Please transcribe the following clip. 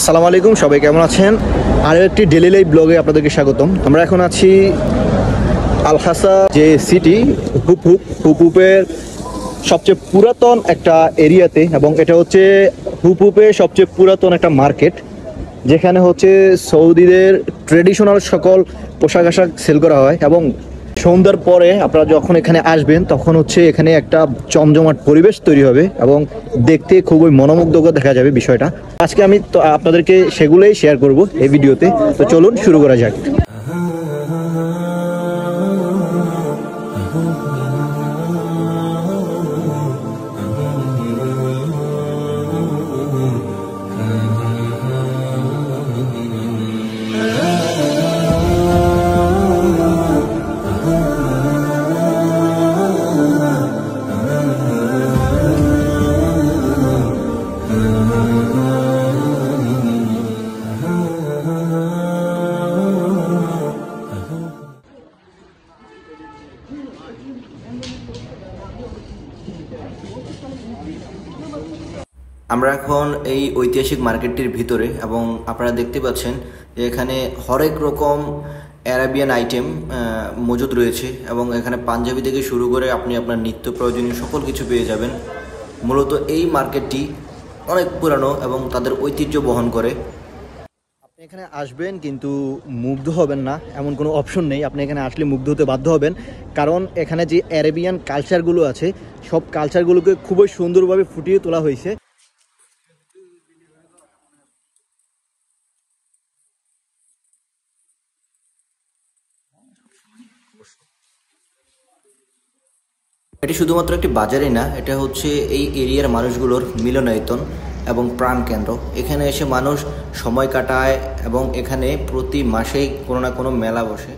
আসসালামু আলাইকুম, সবাই কেমন আছেন? আরও একটি ডেইলি লাইফ ব্লগে আপনাদেরকে স্বাগতম। আমরা এখন আছি আল-খাসা যে সিটি হুপহুপের সবচেয়ে পুরাতন একটা এরিয়াতে, এবং এটা হচ্ছে হুপহুপের সবচেয়ে পুরাতন একটা মার্কেট, যেখানে হচ্ছে সৌদিদের ট্রেডিশনাল সকল পোশাক আশাক সেল করা হয়। এবং সন্ধ্যার পরে আপনারা যখন এখানে আসবেন তখন হচ্ছে এখানে একটা জমজমাট পরিবেশ তৈরি হবে এবং দেখতে খুবই মনোমুগ্ধকর দেখা যাবে বিষয়টা। আজকে আমি তো আপনাদেরকে সেগুলোই শেয়ার করব এই ভিডিওতে। তো চলুন শুরু করা যাক। আমরা এখন এই ঐতিহাসিক মার্কেটটির ভিতরে, এবং আপনারা দেখতে পাচ্ছেন যে এখানে হরেক রকম অ্যারাবিয়ান আইটেম মজুদ রয়েছে, এবং এখানে পাঞ্জাবি থেকে শুরু করে আপনি আপনার নিত্য প্রয়োজনীয় সকল কিছু পেয়ে যাবেন। মূলত এই মার্কেটটি অনেক পুরানো এবং তাদের ঐতিহ্য বহন করে। আপনি এখানে আসবেন কিন্তু মুগ্ধ হবেন না এমন কোনো অপশন নেই। আপনি এখানে আসলে মুগ্ধ হতে বাধ্য হবেন, কারণ এখানে যে অ্যারাবিয়ান কালচারগুলো আছে সব কালচারগুলোকে খুবই সুন্দরভাবে ফুটিয়ে তোলা হয়েছে। এটি শুধুমাত্র একটি বাজারই না, এটা হচ্ছে এই এরিয়ার মানুষগুলোর মিলনায়তন এবং প্রাণকেন্দ্র। এখানে এসে মানুষ সময় কাটায় এবং এখানে প্রতি মাসেই কোনো না কোনো মেলা বসে।